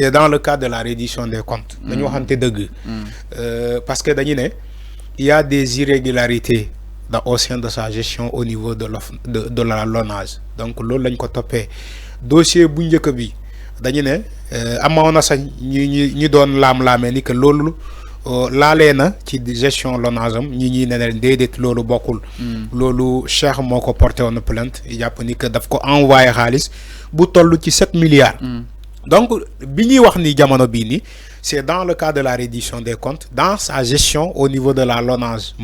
C'est dans le cadre de la reddition des comptes. Parce que il y a des irrégularités au sein de sa gestion au niveau de la LONASE. Donc, l'on ko topé dossier bu ñëk bi dañu né amona sax ñi doon lam-lamé ni que lolu laalé na ci gestion LONASE am ñi né dédét lolu bokul lolu Cheikh moko porté on plainte japp ni que daf ko envoyer xaliss bu tollu ci 7 milliards. Donc, c'est dans le cadre de la reddition des comptes, dans sa gestion au niveau de la LONASE,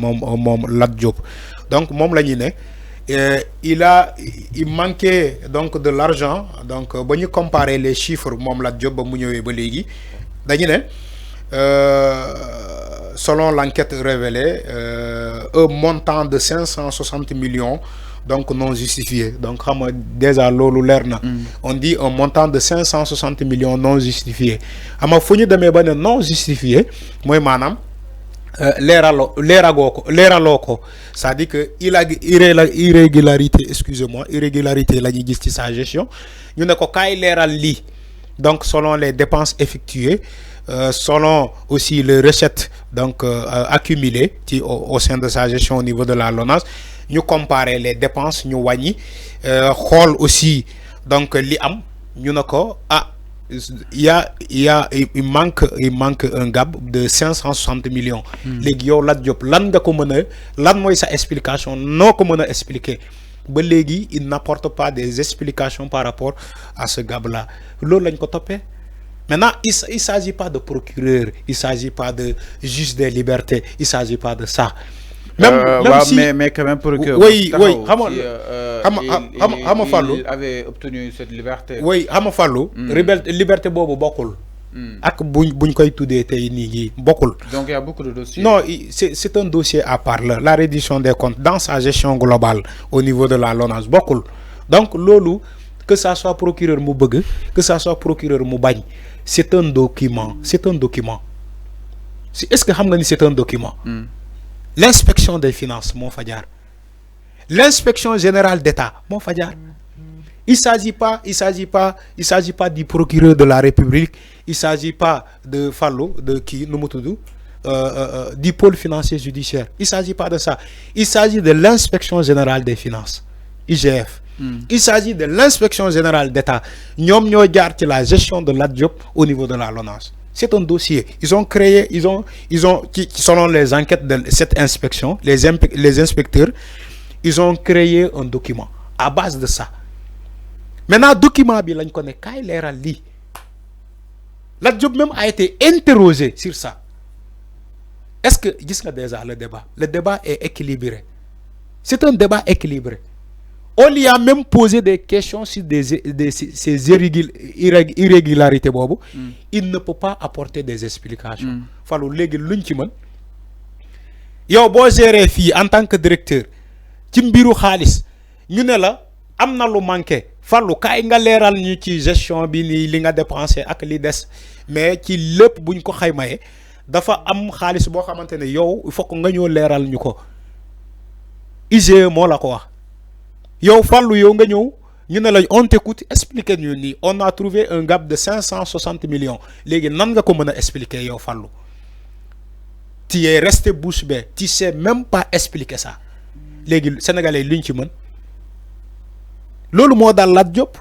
Lat Diop. Donc, il manquait donc de l'argent. Donc, si on compare les chiffres, Lat Diop, selon l'enquête révélée, un montant de 560 millions. Donc non justifié. Donc déjà on dit un montant de 560 millions non justifié. Ama fuñu démé ba non justifié moy manam léraloko, ça dit que il a irrégularité, excusez-moi, irrégularité la gis ci sa gestion. Ñu ne ko kay léral li. Donc selon les dépenses effectuées, selon aussi les recettes donc accumulées au sein de sa gestion au niveau de la LONASE, nous comparer les dépenses nous wàññi xool aussi donc li am ñu nako il manque un gap de 560 millions. Légui yow Lat Diop lan nga ko lan moy sa explication noko meuna expliquer ba légui il n'apporte pas des explications par rapport à ce gap là loolu lañ ko topé. Maintenant, il ne s'agit pas de procureur, il ne s'agit pas de juge des libertés, il ne s'agit pas de ça. Mais quand même procureur. Oui, il avait obtenu cette liberté. Oui, liberté bobo bokul. Ak buñ koy tudé tay ni bokul. Donc il y a beaucoup de dossiers. Non, c'est un dossier à part. La reddition des comptes dans sa gestion globale au niveau de la LONASE bokul. Donc lolu que ça soit procureur mu bëgg, que ça soit procureur mu bañ, c'est un document. C'est un document. Est-ce que xam nga ni c'est un document? L'inspection des finances, mon Fadjar. L'inspection générale d'État, mon Fadjar. Il s'agit pas du procureur de la République, il s'agit pas de Fallo, de qui, du pôle financier judiciaire. Il s'agit pas de ça. Il s'agit de l'inspection générale des finances, IGF. Il s'agit de l'inspection générale d'État. Ñom ñoo jaar ci la gestion de Lat Diop au niveau de la LONASE. C'est un dossier. Ils ont créé, selon les enquêtes de cette inspection, les inspecteurs, ils ont créé un document à base de ça. Maintenant, document bi lañ ko né kay léral li. Lat Diop même a été interrogé sur ça. Est-ce que gis nga déjà le débat? Le débat est équilibré. C'est un débat équilibré. On lui a même posé des questions sur ces irrégularités. Il ne peut pas apporter des explications. Fallu légui luñ ci mën. Yow bo gérer fi en tant que directeur ci mbiru xaliss ñu né la amna lu manqué fallu kay nga léral ñu ci gestion bi ni li nga dépenser ak li dess mais ci lepp buñ ko xaymaé dafa am xaliss bo xamantene yow il faut que nga ñoo léral ñuko. IGE mo la ko wax. Yow fallu yow nga ñew ñu ne la on t'écoute expliquer ñu ni on a trouvé un gap de 560 millions légui nan nga ko mëna expliquer yow fallu tu es resté bouche bée tu sais même pas expliquer ça légui sénégalais luñ ci mën lolu mo dal Lat Diop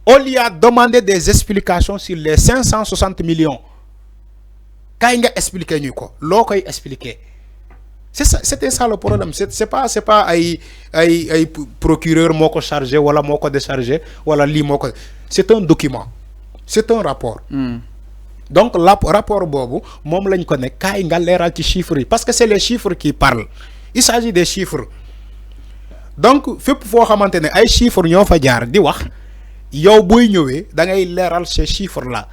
on lui a demandé des explications sur les 560 millions kay nga expliquer ñu ko lokoy expliquer. C'était ça le problème. C'est pas ay procureur moko chargé wala moko déchargé wala li moko. C'est un document. C'est un rapport. Donc rapport bobu mom lañ ko né kay nga léral ci chiffres parce que c'est les chiffres qui parlent. Il s'agit des chiffres. Donc fépp fo xamantene ay chiffres ñoo fa jaar di wax yow boy ñëwé da ngay léral ces chiffres là.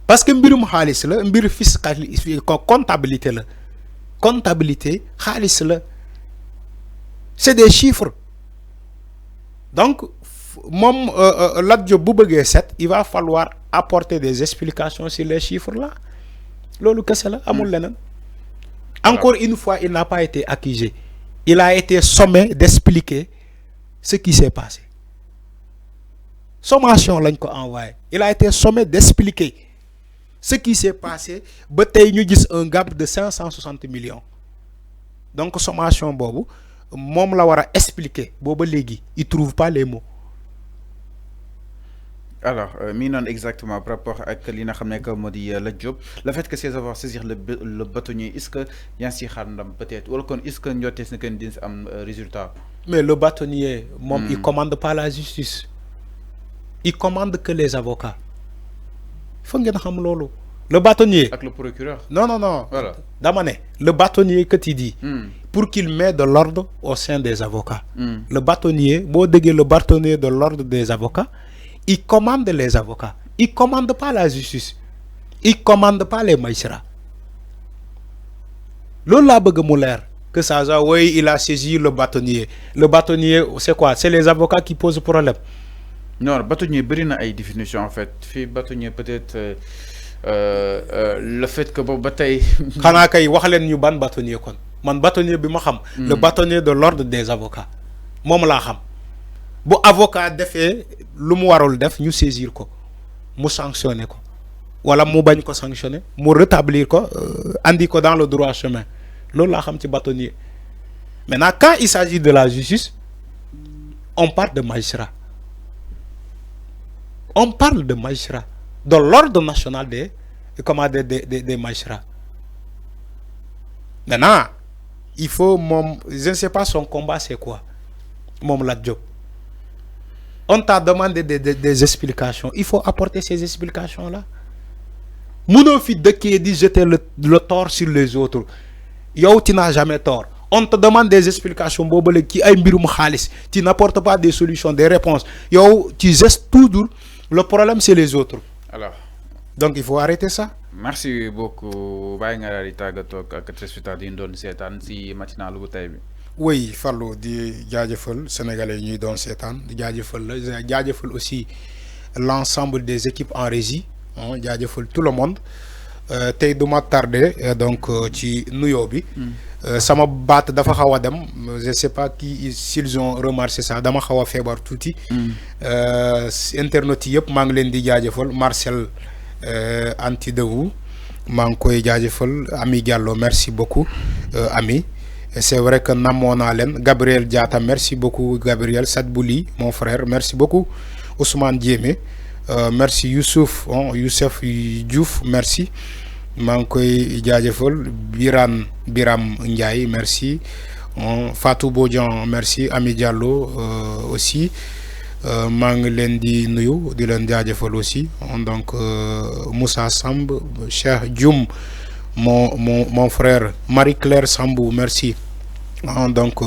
Parce que mbirum xaalis la mbir fiscal comptabilité la comptabilité xaalis la c'est des chiffres donc moom Lat Diop bu bëggee set il va falloir apporter des explications sur les chiffres là loolu kese la amul leneen encore une fois il n'a pas été accusé il a été sommé d'expliquer ce qui s'est passé sommation lañ ko envoyé il a été sommé d'expliquer ce qui s'est passé ba tey ñu gis un gap de 560 millions donc sommation boobu moom la war a expliquer booba léegi il trouve pas les mots. Alors, non exactement par rapport à ce que moo di la Diop le fait que ces avoir saisir le bâtonnier est-ce que yaa ngi si xaar ndam peut-être wala kon est-ce que njortees na kenn dina am résultat. Mais le bâtonnier moom il commande pas la justice il commande que les avocats faut ngeen xam loolu. Le bâtonnier avec le procureur. Non voilà dama ne le bâtonnier que tu dis pour qu'il mette de l'ordre au sein des avocats. Le bâtonnier boo déggee le bâtonnier de l'ordre des avocats il commande les avocats il commande pas la justice il commande pas les magistrats loolu laa bëgg mu leer que ça soit oui il a saisi le bâtonnier c'est quoi c'est les avocats qui posent problème. Non le bâtonnier bëri na ay définition en fait fii bâtonnier peut-être le fait que boobu ba tey. xanaa kay wax leen ñu ban bâtonnier kon man bâtonnier bi ma xam. le bâtonnier de l'ordre des avocats moom laa xam. bu avocat defee lu mu warul def ñu saisir ko mu sanctionner ko wala mu bañ ko sanctionner mu rétablir ko andi ko dans le droit chemin loolu laa xam ci bâtonnier. Maintenant quand il s'agit de la justice on parle de magistrat de l'ordre national des magistrats. Maintenant il faut je ne sais pas son combat c'est quoi moom Lat Diop. On t'a demandé des explications. Il faut apporter ces explications-là. Munoo fi dëkkee di jeter le tort sur les autres. Yow tu n'as jamais tort. On te demande des explications boobu léegi ci ay mbirum xaalis. Tu n'apportes pas des solutions, des réponses. Yow tu gestes toujours. Le problème c'est les autres. Alors. Donc il faut arrêter ça. Merci beaucoup. Bàyyi nga daal di tàggatoo ak téléspectateurs yi ñu doon seetaan si matinalu bu tey bi. Oui Fallou di jaajëfal sénégalais ñuy doon seetaan di jaajëfal aussi l'ensemble des équipes en régie jaajëfal tout le monde tey du ma tardé donc ci nuyoo bi sama baat dafa xaw a dem je sais pas s'ils ont remarqué ça dama xaw a feebar tuuti internautes yi yëpp maa ngi leen di jaajëfal Marcel Antidewu maa ngi koy jaajëfal Ami Diallo merci beaucoup Ami. C'est vrai que Namona Len, Gabriel Diata, merci beaucoup Gabriel, Sadbouli, mon frère, merci beaucoup Ousmane Diémé, merci Youssef Diouf, merci Mankoy Diadjefol, Biram Ndiaye, merci Fatou Bodian, merci Ami Diallo aussi, Manglendi Nuyu, Dylan Diadjefol aussi, donc Moussa Samb, Cheikh Djoum, mon frère Marie-Claire Sambou, merci. Donc